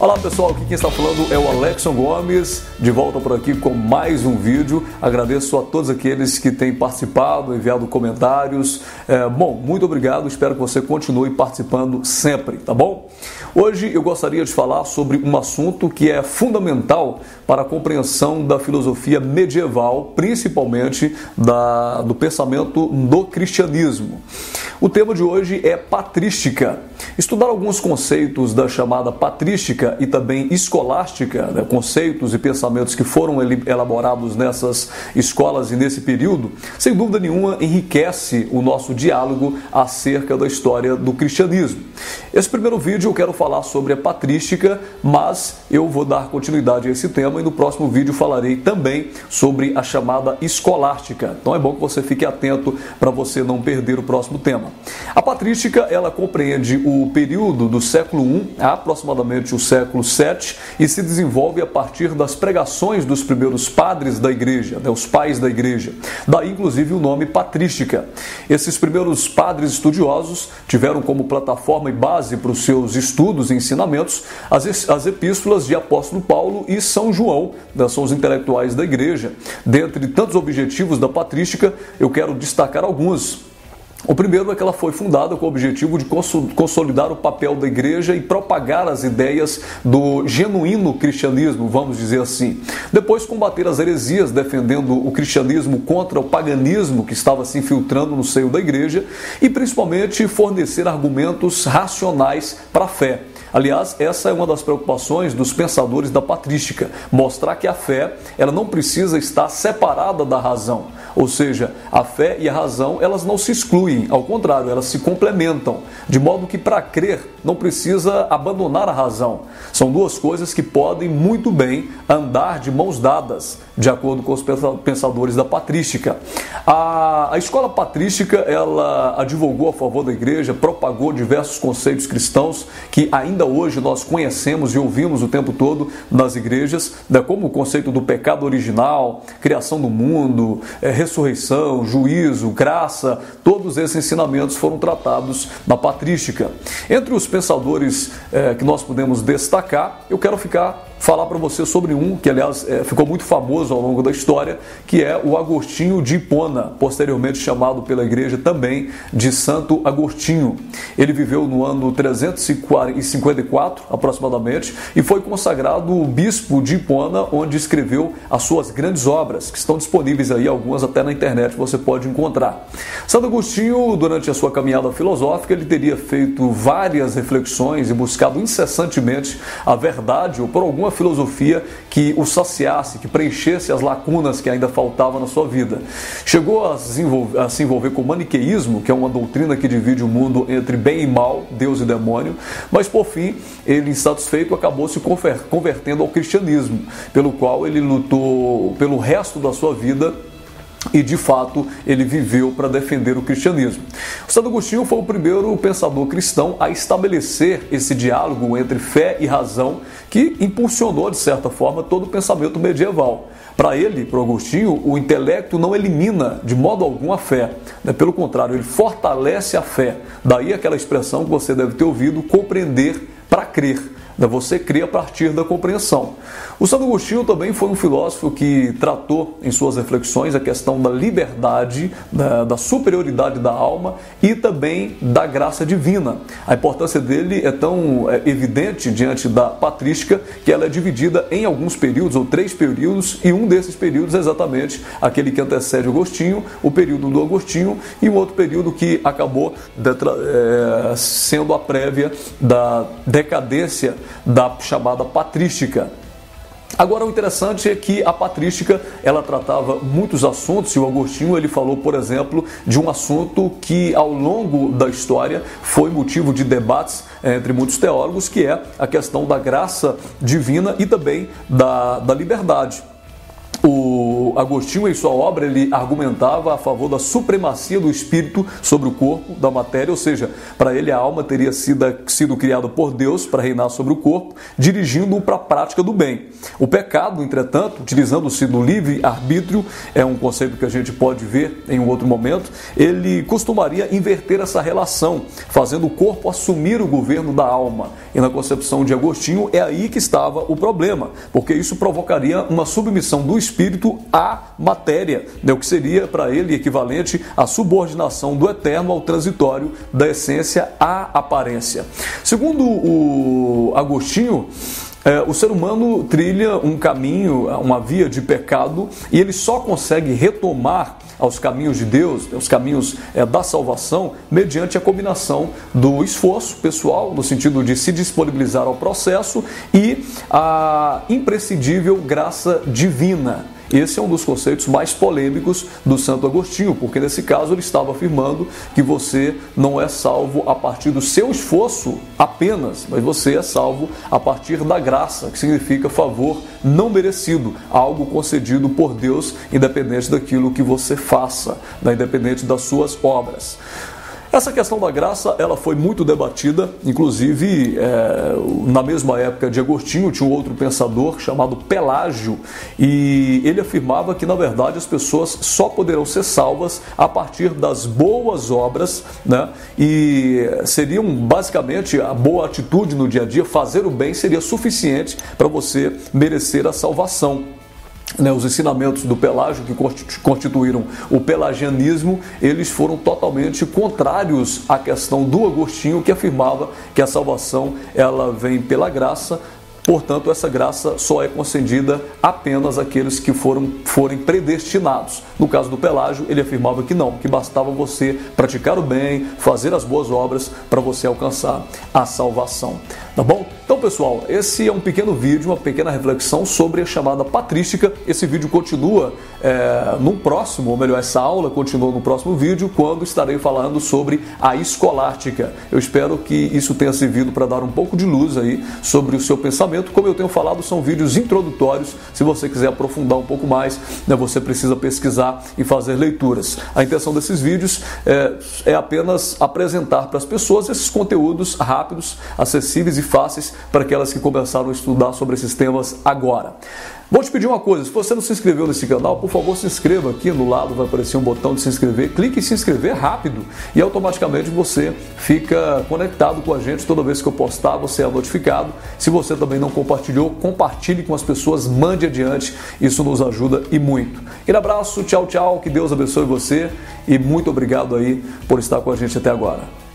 Olá pessoal, aqui quem está falando é o Alexson Gomes, de volta por aqui com mais um vídeo. Agradeço a todos aqueles que têm participado, enviado comentários. Muito obrigado, espero que você continue participando sempre, tá bom? Hoje eu gostaria de falar sobre um assunto que é fundamental para a compreensão da filosofia medieval, principalmente do pensamento do cristianismo. O tema de hoje é patrística. Estudar alguns conceitos da chamada patrística e também escolástica, conceitos e pensamentos que foram elaborados nessas escolas e nesse período, sem dúvida nenhuma enriquece o nosso diálogo acerca da história do cristianismo. Esse primeiro vídeo eu quero falar sobre a patrística, mas eu vou dar continuidade a esse tema e no próximo vídeo falarei também sobre a chamada escolástica. Então é bom que você fique atento para você não perder o próximo tema. A patrística, ela compreende o período do século I a aproximadamente o século VII e se desenvolve a partir das pregações dos primeiros padres da igreja, os pais da igreja. Daí, inclusive, o nome patrística. Esses primeiros padres estudiosos tiveram como plataforma e base para os seus estudos e ensinamentos as epístolas de apóstolo Paulo e São João, são os intelectuais da igreja. Dentre tantos objetivos da patrística, eu quero destacar alguns. O primeiro é que ela foi fundada com o objetivo de consolidar o papel da igreja e propagar as ideias do genuíno cristianismo, vamos dizer assim. Depois, combater as heresias, defendendo o cristianismo contra o paganismo que estava se infiltrando no seio da igreja e, principalmente, fornecer argumentos racionais para a fé. Aliás, essa é uma das preocupações dos pensadores da patrística, mostrar que a fé ela não precisa estar separada da razão, ou seja, a fé e a razão elas não se excluem, ao contrário, elas se complementam, de modo que para crer não precisa abandonar a razão. São duas coisas que podem muito bem andar de mãos dadas, de acordo com os pensadores da patrística. A escola patrística ela advogou a favor da igreja, propagou diversos conceitos cristãos que ainda hoje nós conhecemos e ouvimos o tempo todo nas igrejas, como o conceito do pecado original, criação do mundo, ressurreição, juízo, graça, todos esses ensinamentos foram tratados na patrística. Entre os pensadores que nós podemos destacar, eu quero falar para você sobre um que, aliás, ficou muito famoso ao longo da história, que é o Agostinho de Hipona, posteriormente chamado pela igreja também de Santo Agostinho. Ele viveu no ano 354, aproximadamente, e foi consagrado bispo de Hipona, onde escreveu as suas grandes obras, que estão disponíveis aí, algumas até na internet você pode encontrar. Santo Agostinho, durante a sua caminhada filosófica, ele teria feito várias reflexões e buscado incessantemente a verdade ou por alguma filosofia que o saciasse, que preenchesse as lacunas que ainda faltavam na sua vida. Chegou a se envolver com o maniqueísmo, que é uma doutrina que divide o mundo entre bem e mal, Deus e demônio, mas por fim, ele insatisfeito acabou se convertendo ao cristianismo, pelo qual ele lutou pelo resto da sua vida e, de fato, ele viveu para defender o cristianismo. O Santo Agostinho foi o primeiro pensador cristão a estabelecer esse diálogo entre fé e razão que impulsionou, de certa forma, todo o pensamento medieval. Para ele, para Agostinho, o intelecto não elimina de modo algum a fé. Pelo contrário, ele fortalece a fé. Daí aquela expressão que você deve ter ouvido, compreender para crer. Você crê a partir da compreensão. O Santo Agostinho também foi um filósofo que tratou em suas reflexões a questão da liberdade, da superioridade da alma e também da graça divina. A importância dele é tão evidente diante da patrística que ela é dividida em alguns períodos, ou 3 períodos, e um desses períodos é exatamente aquele que antecede Agostinho, o período do Agostinho, e um outro período que acabou sendo a prévia da decadência da chamada patrística. Agora, o interessante é que a patrística, ela tratava muitos assuntos, e o Agostinho, ele falou, por exemplo, de um assunto que, ao longo da história, foi motivo de debates entre muitos teólogos, que é a questão da graça divina e também da liberdade. Agostinho, em sua obra, ele argumentava a favor da supremacia do espírito sobre o corpo, da matéria, ou seja, para ele a alma teria sido criada por Deus para reinar sobre o corpo, dirigindo-o para a prática do bem. O pecado, entretanto, utilizando-se do livre-arbítrio, é um conceito que a gente pode ver em um outro momento, ele costumaria inverter essa relação, fazendo o corpo assumir o governo da alma. E na concepção de Agostinho é aí que estava o problema, porque isso provocaria uma submissão do espírito à matéria, né, o que seria para ele equivalente à subordinação do eterno ao transitório, da essência à aparência. Segundo o Agostinho, o ser humano trilha um caminho, uma via de pecado, e ele só consegue retomar aos caminhos de Deus, os caminhos da salvação, mediante a combinação do esforço pessoal, no sentido de se disponibilizar ao processo, e a imprescindível graça divina. Esse é um dos conceitos mais polêmicos do Santo Agostinho, porque nesse caso ele estava afirmando que você não é salvo a partir do seu esforço apenas, mas você é salvo a partir da graça, que significa favor não merecido, algo concedido por Deus, independente daquilo que você faça, independente das suas obras. Essa questão da graça, ela foi muito debatida, inclusive na mesma época de Agostinho tinha um outro pensador chamado Pelágio, e ele afirmava que na verdade as pessoas só poderão ser salvas a partir das boas obras, né? E seriam basicamente a boa atitude no dia a dia, fazer o bem seria suficiente para você merecer a salvação. Os ensinamentos do Pelágio, que constituíram o pelagianismo, eles foram totalmente contrários à questão do Agostinho, que afirmava que a salvação ela vem pela graça. Portanto, essa graça só é concedida apenas àqueles que forem predestinados. No caso do Pelágio, ele afirmava que não, que bastava você praticar o bem, fazer as boas obras para você alcançar a salvação. Tá bom? Então, pessoal, esse é um pequeno vídeo, uma pequena reflexão sobre a chamada patrística. Esse vídeo continua no próximo, ou melhor, essa aula continua no próximo vídeo, quando estarei falando sobre a escolástica. Eu espero que isso tenha servido para dar um pouco de luz aí sobre o seu pensamento. Como eu tenho falado, são vídeos introdutórios. Se você quiser aprofundar um pouco mais, você precisa pesquisar e fazer leituras. A intenção desses vídeos é apenas apresentar para as pessoas esses conteúdos rápidos, acessíveis e fáceis para aquelas que começaram a estudar sobre esses temas agora. Vou te pedir uma coisa, se você não se inscreveu nesse canal, por favor se inscreva. Aqui no lado vai aparecer um botão de se inscrever, clique em se inscrever rápido e automaticamente você fica conectado com a gente. Toda vez que eu postar, você é notificado. Se você também não compartilhou, compartilhe com as pessoas, mande adiante, isso nos ajuda e muito. Aquele abraço, tchau, tchau, que Deus abençoe você e muito obrigado aí por estar com a gente até agora.